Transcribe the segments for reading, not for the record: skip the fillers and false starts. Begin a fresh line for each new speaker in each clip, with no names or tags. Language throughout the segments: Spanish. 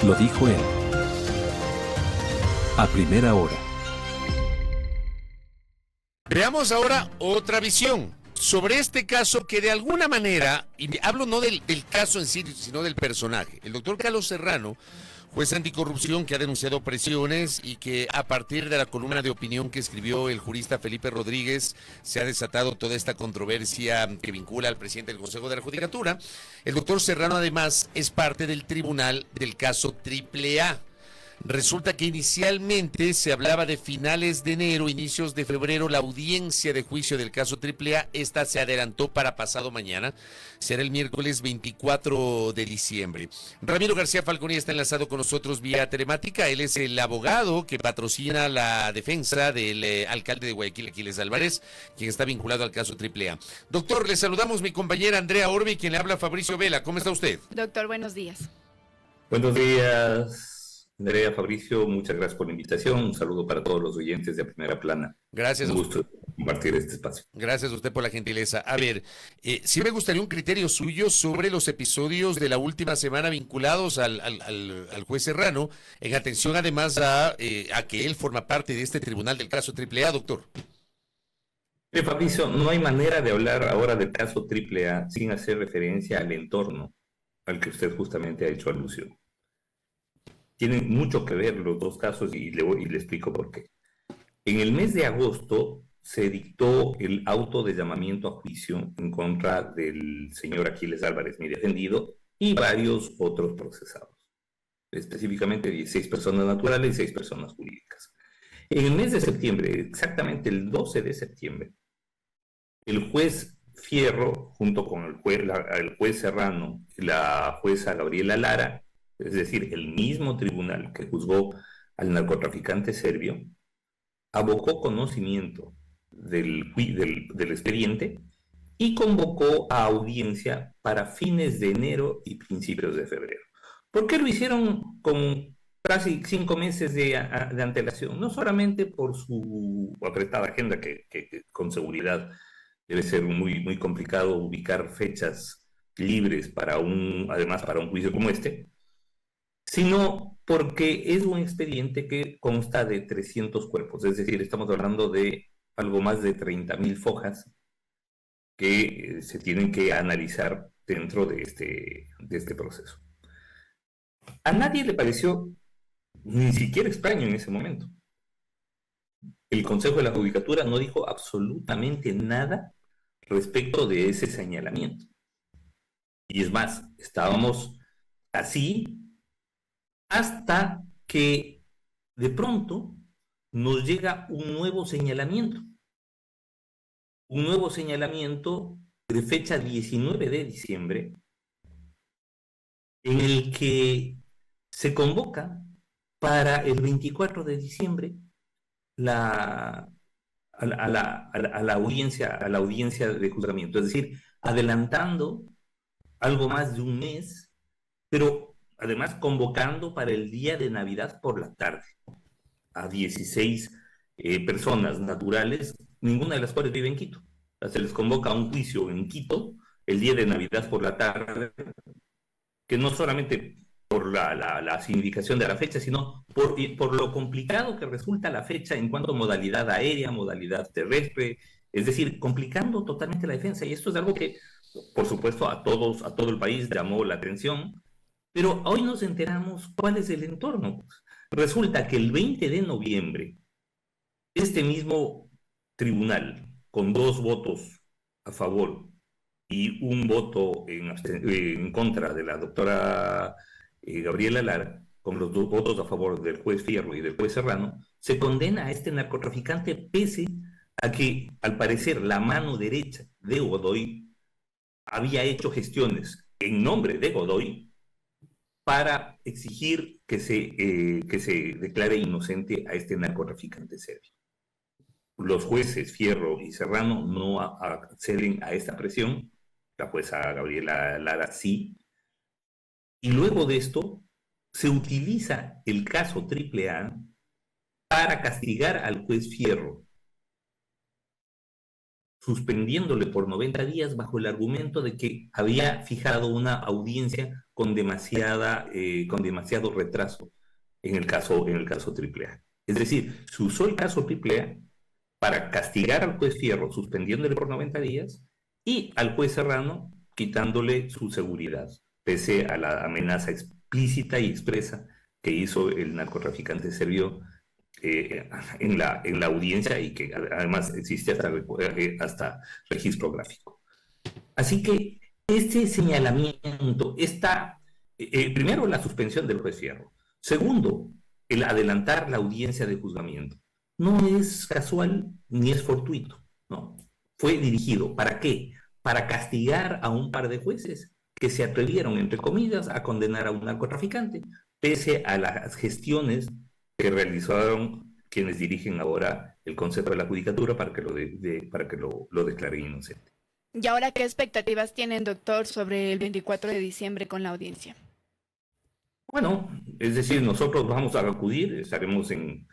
Lo dijo él. A primera hora.
Veamos ahora otra visión sobre este caso que de alguna manera, y hablo no del caso en sí, sino del personaje. El doctor Carlos Serrano, juez anticorrupción que ha denunciado presiones y que a partir de la columna de opinión que escribió el jurista Felipe Rodríguez se ha desatado toda esta controversia que vincula al presidente del Consejo de la Judicatura. El doctor Serrano además es parte del tribunal del caso AAA. Resulta que inicialmente se hablaba de finales de enero, inicios de febrero, la audiencia de juicio del caso AAA. Esta se adelantó para pasado mañana, será el miércoles 24 de diciembre. Ramiro García Falconi está enlazado con nosotros vía telemática. Él es el abogado que patrocina la defensa del alcalde de Guayaquil, Aquiles Álvarez, quien está vinculado al caso AAA. Doctor, le saludamos mi compañera Andrea Orbe, quien le habla Fabricio Vela. ¿Cómo está usted?
Doctor, buenos días.
Buenos días. Andrea, Fabricio, muchas gracias por la invitación. Un saludo para todos los oyentes de Primera Plana.
Gracias.
Un gusto compartir este espacio.
Gracias a usted por la gentileza. A ver, sí me gustaría un criterio suyo sobre los episodios de la última semana vinculados al juez Serrano, en atención además a que él forma parte de este tribunal del caso AAA, doctor.
Fabricio, no hay manera de hablar ahora del caso AAA sin hacer referencia al entorno al que usted justamente ha hecho alusión. Tienen mucho que ver los dos casos y le explico por qué. En el mes de agosto se dictó el auto de llamamiento a juicio en contra del señor Aquiles Álvarez, mi defendido, y varios otros procesados. Específicamente 16 personas naturales y 6 personas jurídicas. En el mes de septiembre, exactamente el 12 de septiembre, el juez Fierro, junto con el juez Serrano y la jueza Gabriela Lara, es decir, el mismo tribunal que juzgó al narcotraficante serbio, abocó conocimiento del expediente y convocó a audiencia para fines de enero y principios de febrero. ¿Por qué lo hicieron con casi 5 meses de antelación? No solamente por su apretada agenda, que con seguridad debe ser muy complicado ubicar fechas libres además para un juicio como este, sino porque es un expediente que consta de 300 cuerpos, es decir, estamos hablando de algo más de 30.000 fojas que se tienen que analizar dentro de este proceso. A nadie le pareció ni siquiera extraño en ese momento. El Consejo de la Judicatura no dijo absolutamente nada respecto de ese señalamiento. Y es más, estábamos así hasta que de pronto nos llega un nuevo señalamiento de fecha 19 de diciembre, en el que se convoca para el 24 de diciembre a la audiencia de juzgamiento, es decir, adelantando algo más de un mes, pero además convocando para el día de Navidad por la tarde a 16 personas naturales, ninguna de las cuales vive en Quito. Se les convoca a un juicio en Quito el día de Navidad por la tarde, que no solamente por la significación de la fecha, sino por lo complicado que resulta la fecha en cuanto a modalidad aérea, modalidad terrestre, es decir, complicando totalmente la defensa. Y esto es algo que, por supuesto, a todo el país llamó la atención. Pero hoy nos enteramos cuál es el entorno. Resulta que el 20 de noviembre, este mismo tribunal, con 2 votos a favor y un voto en contra de la doctora Gabriela Lara, con los 2 votos a favor del juez Fierro y del juez Serrano, se condena a este narcotraficante pese a que, al parecer, la mano derecha de Godoy había hecho gestiones en nombre de Godoy para exigir que se declare inocente a este narcotraficante serbio. Los jueces Fierro y Serrano no acceden a esta presión, la jueza Gabriela Lara sí, y luego de esto se utiliza el caso AAA para castigar al juez Fierro. suspendiéndole por 90 días bajo el argumento de que había fijado una audiencia con demasiado retraso en el caso AAA. Es decir, se usó el caso AAA para castigar al juez Fierro, suspendiéndole por 90 días, y al juez Serrano, quitándole su seguridad, pese a la amenaza explícita y expresa que hizo el narcotraficante serbio en la audiencia, y que además existe hasta registro gráfico. Así que este señalamiento está, primero, la suspensión del juez Fierro. Segundo, el adelantar la audiencia de juzgamiento. No es casual ni es fortuito, ¿no? Fue dirigido, ¿para qué? Para castigar a un par de jueces que se atrevieron, entre comillas, a condenar a un narcotraficante, pese a las gestiones que realizaron quienes dirigen ahora el Consejo de la Judicatura para que lo declaren inocente.
¿Y ahora qué expectativas tienen, doctor, sobre el 24 de diciembre con la audiencia?
Bueno, es decir, nosotros vamos a acudir, estaremos en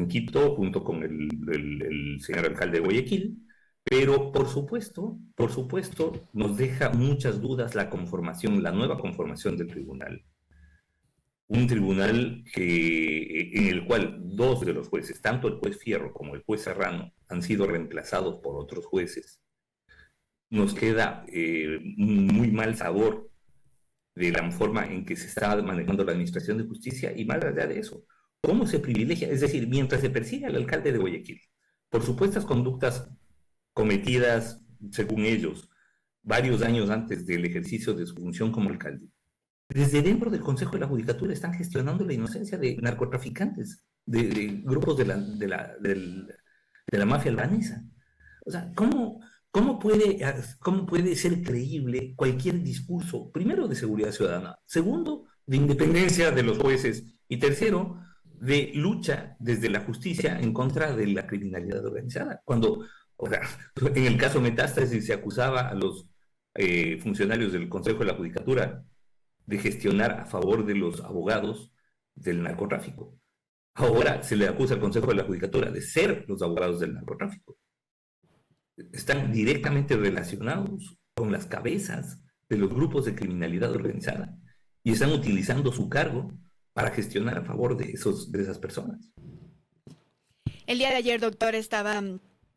Quito junto con el señor alcalde de Guayaquil, pero por supuesto, nos deja muchas dudas la nueva conformación del tribunal. Un tribunal en el cual dos de los jueces, tanto el juez Fierro como el juez Serrano, han sido reemplazados por otros jueces. Nos queda muy mal sabor de la forma en que se está manejando la administración de justicia, y más allá de eso, cómo se privilegia, es decir, mientras se persigue al alcalde de Guayaquil por supuestas conductas cometidas, según ellos, varios años antes del ejercicio de su función como alcalde, desde dentro del Consejo de la Judicatura están gestionando la inocencia de narcotraficantes, de grupos de la mafia albanesa. O sea, ¿cómo puede ser creíble cualquier discurso, primero, de seguridad ciudadana, segundo, de independencia de los jueces, y tercero, de lucha desde la justicia en contra de la criminalidad organizada? Cuando, o sea, en el caso Metástasis se acusaba a los funcionarios del Consejo de la Judicatura de gestionar a favor de los abogados del narcotráfico. Ahora se le acusa al Consejo de la Judicatura de ser los abogados del narcotráfico. Están directamente relacionados con las cabezas de los grupos de criminalidad organizada y están utilizando su cargo para gestionar a favor de esas personas.
El día de ayer, doctor, estaba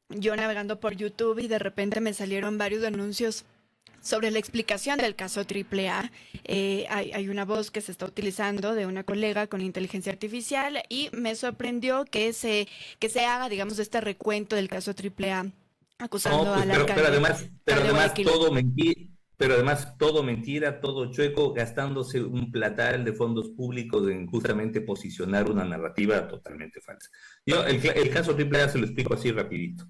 yo navegando por YouTube y de repente me salieron varios anuncios sobre la explicación del caso AAA. Hay una voz que se está utilizando de una colega con inteligencia artificial y me sorprendió que se haga, digamos, este recuento del caso AAA acusando al alcalde.
Pero además todo mentira, todo chueco, gastándose un platal de fondos públicos en justamente posicionar una narrativa totalmente falsa. Yo el caso AAA se lo explico así rapidito.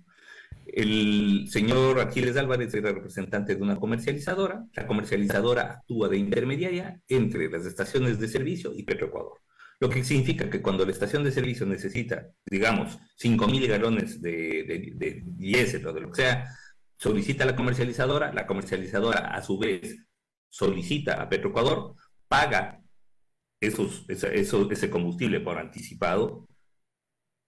El señor Aquiles Álvarez era representante de una comercializadora. La comercializadora actúa de intermediaria entre las estaciones de servicio y Petroecuador. Lo que significa que cuando la estación de servicio necesita, digamos, 5.000 galones de diésel o de lo que sea, solicita a la comercializadora a su vez solicita a Petroecuador, paga ese combustible por anticipado,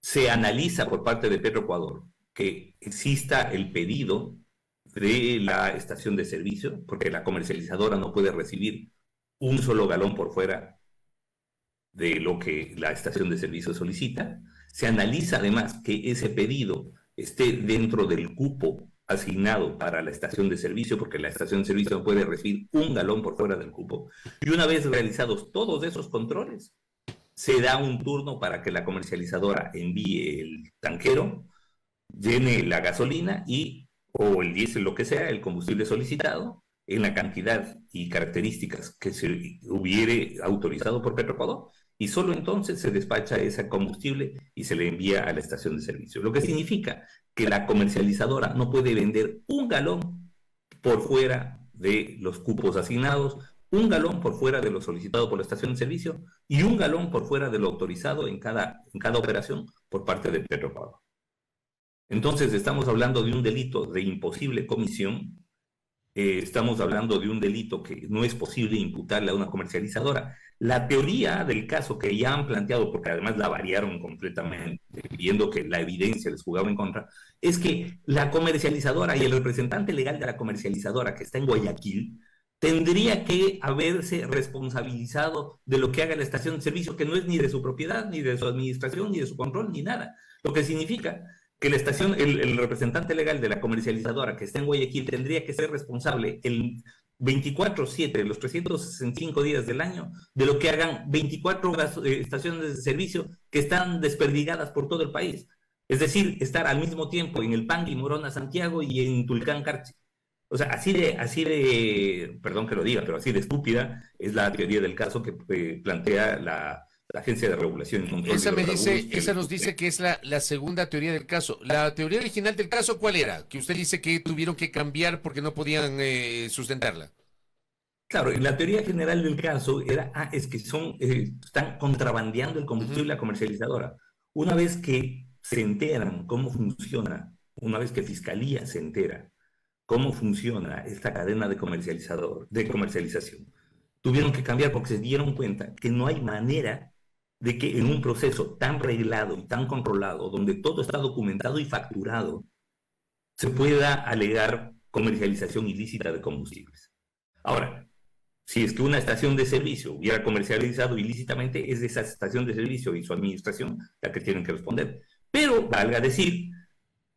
se analiza por parte de Petroecuador que exista el pedido de la estación de servicio, porque la comercializadora no puede recibir un solo galón por fuera de lo que la estación de servicio solicita. Se analiza además que ese pedido esté dentro del cupo asignado para la estación de servicio, porque la estación de servicio no puede recibir un galón por fuera del cupo. Y una vez realizados todos esos controles, se da un turno para que la comercializadora envíe el tanquero, llene la gasolina o el diésel, lo que sea, el combustible solicitado, en la cantidad y características que se hubiere autorizado por Petroecuador, y solo entonces se despacha ese combustible y se le envía a la estación de servicio. Lo que significa que la comercializadora no puede vender un galón por fuera de los cupos asignados, un galón por fuera de lo solicitado por la estación de servicio y un galón por fuera de lo autorizado en cada operación por parte de Petroecuador. Entonces estamos hablando de un delito de imposible comisión estamos hablando de un delito que no es posible imputarle a una comercializadora. La teoría del caso que ya han planteado, porque además la variaron completamente, viendo que la evidencia les jugaba en contra, es que la comercializadora y el representante legal de la comercializadora que está en Guayaquil tendría que haberse responsabilizado de lo que haga la estación de servicio, que no es ni de su propiedad, ni de su administración, ni de su control, ni nada. Lo que significa que la estación, el representante legal de la comercializadora que está en Guayaquil tendría que ser responsable el 24/7, los 365 días del año, de lo que hagan 24 estaciones de servicio que están desperdigadas por todo el país. Es decir, estar al mismo tiempo en el Pangui, Morona, Santiago y en Tulcán, Carchi. O sea, perdón que lo diga, pero así de estúpida es la teoría del caso que plantea la Agencia de Regulación y Control de Hidrocarburos.
Esa nos dice que es la segunda teoría del caso. La teoría original del caso, ¿cuál era? Que usted dice que tuvieron que cambiar porque no podían sustentarla.
Claro, la teoría general del caso era, es que están contrabandeando el combustible a la comercializadora. Una vez que se enteran cómo funciona, una vez que Fiscalía se entera cómo funciona esta cadena de comercialización, tuvieron que cambiar porque se dieron cuenta que no hay manera de que en un proceso tan reglado y tan controlado, donde todo está documentado y facturado, se pueda alegar comercialización ilícita de combustibles. Ahora, si es que una estación de servicio hubiera comercializado ilícitamente, es de esa estación de servicio y su administración la que tienen que responder. Pero, valga decir,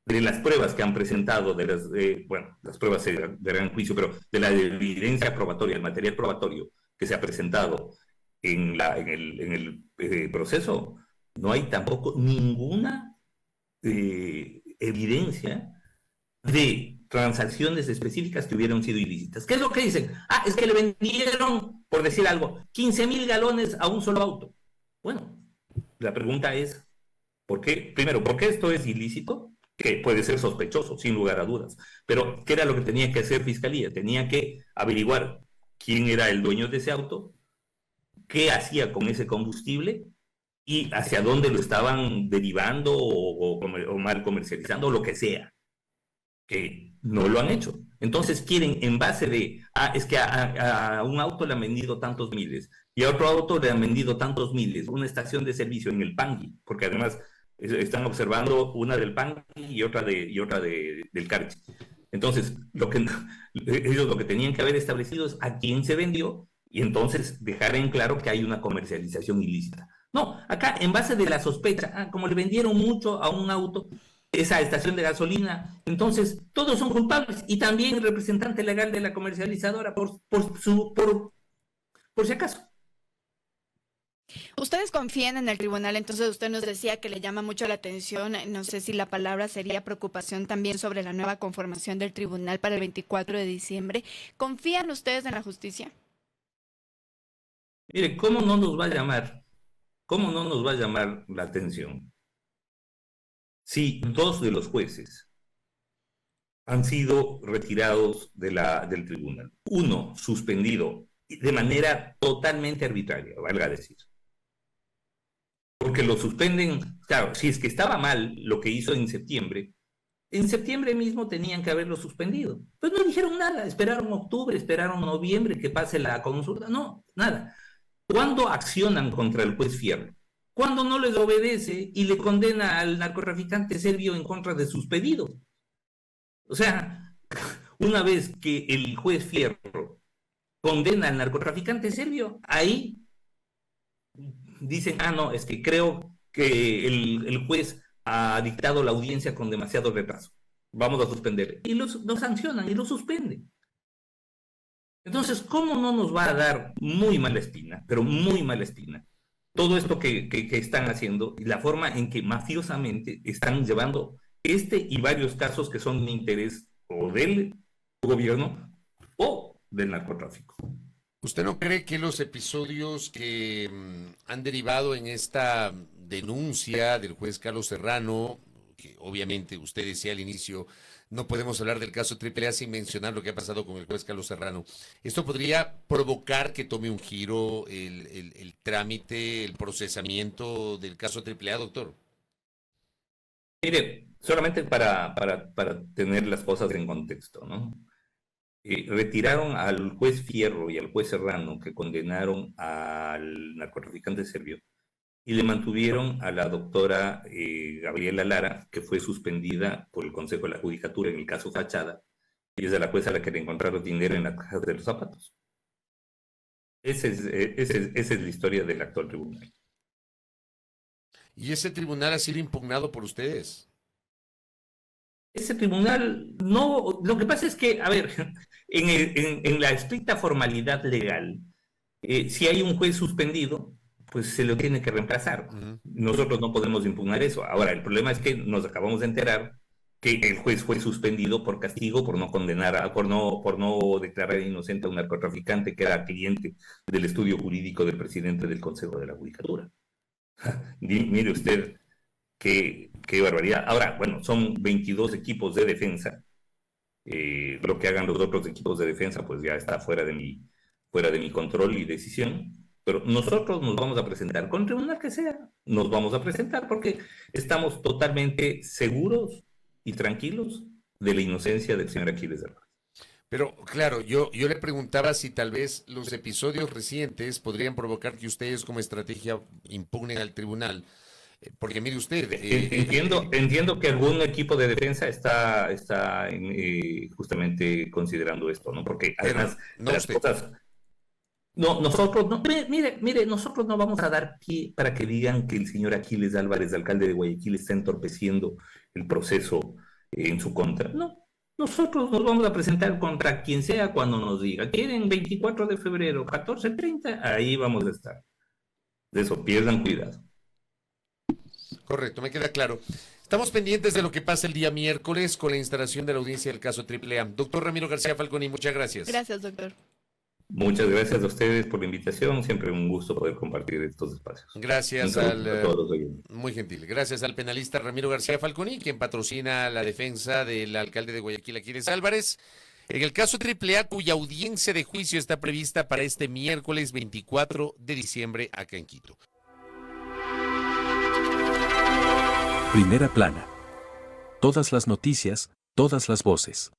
de las pruebas que han presentado, las pruebas se verán en juicio, pero de la evidencia probatoria, el material probatorio que se ha presentado en el proceso, no hay tampoco ninguna evidencia de transacciones específicas que hubieran sido ilícitas. ¿Qué es lo que dicen? Es que le vendieron, por decir algo, 15,000 galones a un solo auto. Bueno, la pregunta es, ¿por qué? Primero, ¿por qué esto es ilícito? Que puede ser sospechoso, sin lugar a dudas. Pero, ¿qué era lo que tenía que hacer Fiscalía? Tenía que averiguar quién era el dueño de ese auto, qué hacía con ese combustible y hacia dónde lo estaban derivando o mal comercializando o lo que sea, que no lo han hecho. Entonces quieren, en base de, es que a un auto le han vendido tantos miles y a otro auto le han vendido tantos miles, una estación de servicio en el Pangui, porque además están observando una del Pangui y otra del Carchi. Entonces, ellos lo que tenían que haber establecido es a quién se vendió y entonces dejar en claro que hay una comercialización ilícita. No, acá en base de la sospecha, como le vendieron mucho a un auto, esa estación de gasolina, entonces todos son culpables y también el representante legal de la comercializadora por si acaso.
¿Ustedes confían en el tribunal? Entonces usted nos decía que le llama mucho la atención, no sé si la palabra sería preocupación también sobre la nueva conformación del tribunal para el 24 de diciembre. ¿Confían ustedes en la justicia?
Mire, ¿cómo no nos va a llamar? ¿Cómo no nos va a llamar la atención si 2 de los jueces han sido retirados del tribunal? Uno, suspendido de manera totalmente arbitraria, valga decir. Porque lo suspenden, claro, si es que estaba mal lo que hizo en septiembre mismo tenían que haberlo suspendido. Pues no dijeron nada, esperaron octubre, esperaron noviembre que pase la consulta, no, nada. ¿Cuándo accionan contra el juez Fierro? Cuando no les obedece y le condena al narcotraficante serbio en contra de sus pedidos. O sea, una vez que el juez Fierro condena al narcotraficante serbio, ahí dicen, no, es que creo que el juez ha dictado la audiencia con demasiado retraso. Vamos a suspender. Y lo sancionan y lo suspenden. Entonces, ¿cómo no nos va a dar muy mala espina, pero muy mala espina, todo esto que están haciendo y la forma en que mafiosamente están llevando y varios casos que son de interés o del gobierno o del narcotráfico?
¿Usted no cree que los episodios que han derivado en esta denuncia del juez Carlos Serrano, que obviamente usted decía al inicio, no podemos hablar del caso AAA sin mencionar lo que ha pasado con el juez Carlos Serrano, esto podría provocar que tome un giro el trámite, el procesamiento del caso AAA, doctor?
Mire, solamente para tener las cosas en contexto, ¿no? retiraron al juez Fierro y al juez Serrano, que condenaron al narcotraficante serbio, y le mantuvieron a la doctora Gabriela Lara, que fue suspendida por el Consejo de la Judicatura en el caso Fachada, y es a la jueza a la que le encontraron dinero en las cajas de los zapatos. Esa es la historia del actual tribunal.
Y ese tribunal ha sido impugnado por ustedes.
Ese tribunal, no, lo que pasa es que, a ver, en la estricta formalidad legal, si hay un juez suspendido, pues se lo tiene que reemplazar. Nosotros no podemos impugnar eso. Ahora, el problema es que nos acabamos de enterar que el juez fue suspendido por castigo, por no condenar, por no declarar inocente a un narcotraficante que era cliente del estudio jurídico del presidente del Consejo de la Judicatura. Mire usted qué barbaridad. Ahora, bueno, son 22 equipos de defensa. Lo que hagan los otros equipos de defensa, pues ya está fuera de mi control y decisión. Pero nosotros nos vamos a presentar, con el tribunal que sea, nos vamos a presentar porque estamos totalmente seguros y tranquilos de la inocencia del señor Aquiles Álvarez.
Pero claro, yo le preguntaba si tal vez los episodios recientes podrían provocar que ustedes como estrategia impugnen al tribunal. Porque mire usted...
Entiendo que algún equipo de defensa está justamente considerando esto, ¿no? Porque además las cosas... No, nosotros no, mire, nosotros no vamos a dar pie para que digan que el señor Aquiles Álvarez, alcalde de Guayaquil, está entorpeciendo el proceso en su contra. No, nosotros nos vamos a presentar contra quien sea cuando nos diga. ¿Quieren 24 de febrero, 14:30? Ahí vamos a estar. De eso, pierdan cuidado.
Correcto, me queda claro. Estamos pendientes de lo que pasa el día miércoles con la instalación de la audiencia del caso AAA. Doctor Ramiro García Falconi, muchas gracias.
Gracias, doctor.
Muchas gracias a ustedes por la invitación. Siempre un gusto poder compartir estos espacios.
Gracias muy gentil. Gracias al penalista Ramiro García Falconi, quien patrocina la defensa del alcalde de Guayaquil, Aquiles Álvarez, en el caso AAA, cuya audiencia de juicio está prevista para este miércoles 24 de diciembre acá en Quito.
Primera plana. Todas las noticias, todas las voces.